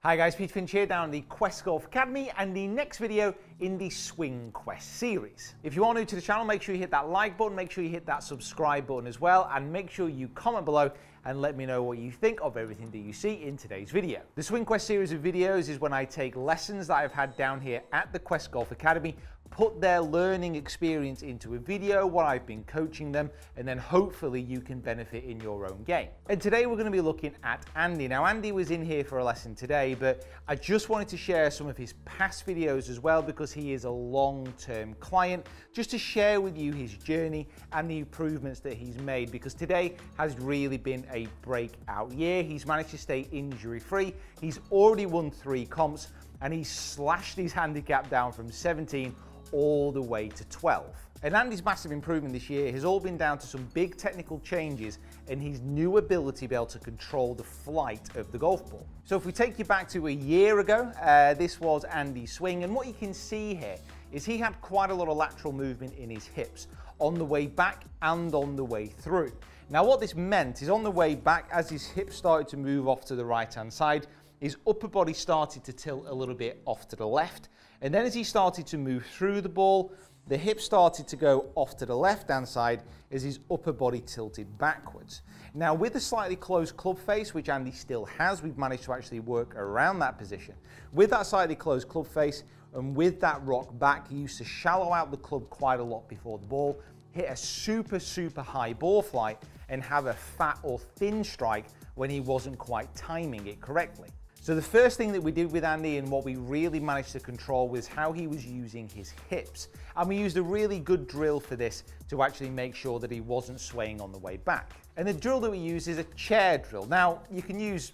Hi guys, Peter Finch here down at the Quest Golf Academy and the next video in the Swing Quest series. If you are new to the channel, make sure you hit that like button, make sure you hit that subscribe button as well, and make sure you comment below and let me know what you think of everything that you see in today's video. The Swing Quest series of videos is when I take lessons that I've had down here at the Quest Golf Academy, put their learning experience into a video, what I've been coaching them, and then hopefully you can benefit in your own game. And today we're going to be looking at Andy. Now Andy was in here for a lesson today, but I just wanted to share some of his past videos as well because he is a long-term client, just to share with you his journey and the improvements that he's made, because today has really been a breakout year. He's managed to stay injury-free. He's already won 3 comps and he's slashed his handicap down from 17 all the way to 12. And Andy's massive improvement this year has all been down to some big technical changes and his new ability to be able to control the flight of the golf ball. So if we take you back to a year ago, this was Andy's swing, and what you can see here is he had quite a lot of lateral movement in his hips on the way back and on the way through. Now what this meant is on the way back, as his hips started to move off to the right hand side, his upper body started to tilt a little bit off to the left, and then as he started to move through the ball, the hips started to go off to the left hand side as his upper body tilted backwards. Now with the slightly closed club face, which Andy still has, we've managed to actually work around that position. With that slightly closed club face and with that rock back, he used to shallow out the club quite a lot before the ball, hit a super high ball flight and have a fat or thin strike when he wasn't quite timing it correctly. So the first thing that we did with Andy and what we really managed to control was how he was using his hips. And we used a really good drill for this to actually make sure that he wasn't swaying on the way back. And the drill that we use is a chair drill. Now, you can use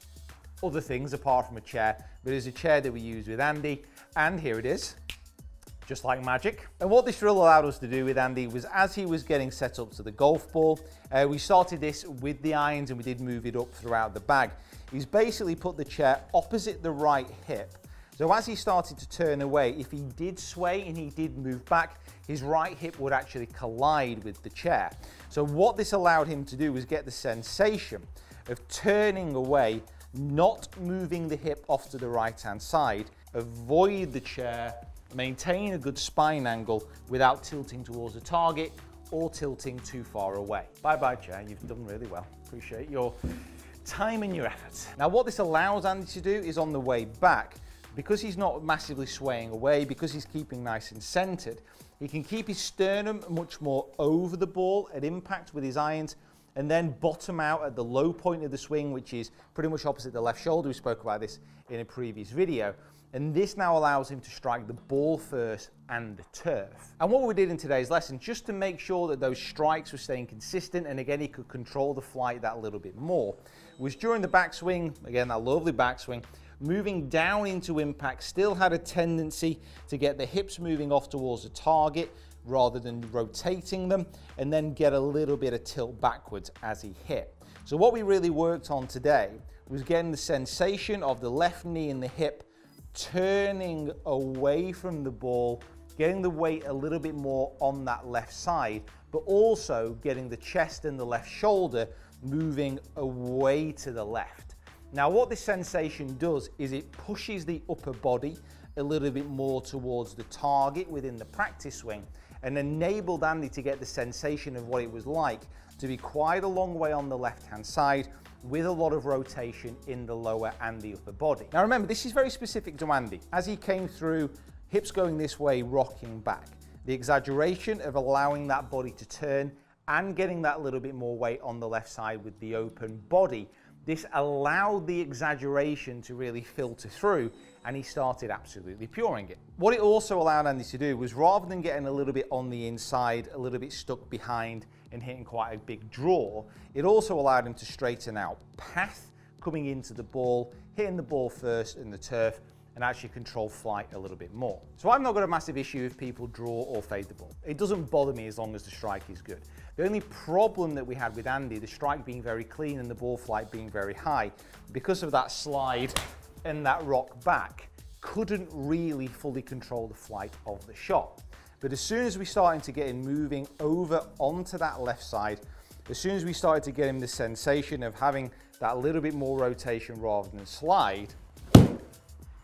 other things apart from a chair, but it's a chair that we use with Andy. And here it is, just like magic. And what this drill allowed us to do with Andy was, as he was getting set up to the golf ball, we started this with the irons and we did move it up throughout the bag. He's basically put the chair opposite the right hip. So as he started to turn away, if he did sway and he did move back, his right hip would actually collide with the chair. So what this allowed him to do was get the sensation of turning away, not moving the hip off to the right hand side, avoid the chair, maintain a good spine angle without tilting towards the target or tilting too far away. Bye-bye chair, you've done really well. Appreciate your time and your efforts. Now what this allows Andy to do is on the way back, because he's not massively swaying away, because he's keeping nice and centered, he can keep his sternum much more over the ball at impact with his irons and then bottom out at the low point of the swing, which is pretty much opposite the left shoulder. We spoke about this in a previous video. And this now allows him to strike the ball first and the turf. And what we did in today's lesson, just to make sure that those strikes were staying consistent and again he could control the flight that little bit more, was during the backswing, again that lovely backswing, moving down into impact, still had a tendency to get the hips moving off towards the target rather than rotating them, and then get a little bit of tilt backwards as he hit. So what we really worked on today was getting the sensation of the left knee and the hip turning away from the ball, getting the weight a little bit more on that left side, but also getting the chest and the left shoulder moving away to the left. Now what this sensation does is it pushes the upper body a little bit more towards the target within the practice swing and enabled Andy to get the sensation of what it was like to be quite a long way on the left hand side with a lot of rotation in the lower and the upper body. Now remember, this is very specific to Andy. As he came through, hips going this way, rocking back. The exaggeration of allowing that body to turn and getting that little bit more weight on the left side with the open body, this allowed the exaggeration to really filter through and he started absolutely puring it. What it also allowed Andy to do was, rather than getting a little bit on the inside, a little bit stuck behind and hitting quite a big draw, it also allowed him to straighten out path coming into the ball, hitting the ball first in the turf, and actually control flight a little bit more. So I've not got a massive issue if people draw or fade the ball. It doesn't bother me as long as the strike is good. The only problem that we had with Andy, the strike being very clean and the ball flight being very high, because of that slide and that rock back, couldn't really fully control the flight of the shot. But as soon as we started to get him moving over onto that left side, as soon as we started to get him the sensation of having that little bit more rotation rather than slide,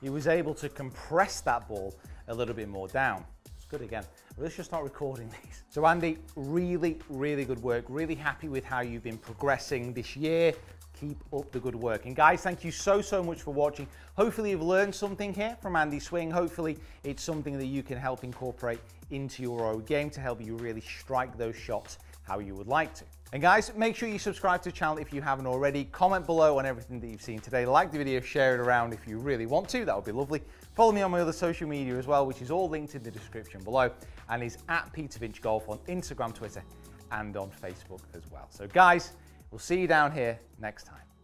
he was able to compress that ball a little bit more down. It's good again. Let's just start recording these. So Andy, really, really good work. Really happy with how you've been progressing this year. Keep up the good work. And guys, thank you so much for watching. Hopefully you've learned something here from Andy's swing. Hopefully it's something that you can help incorporate into your own game to help you really strike those shots how you would like to. And guys, make sure you subscribe to the channel if you haven't already. Comment below on everything that you've seen today. Like the video, share it around if you really want to. That would be lovely. Follow me on my other social media as well, which is all linked in the description below, and is at Peter Finch Golf on Instagram, Twitter, and on Facebook as well. So guys, we'll see you down here next time.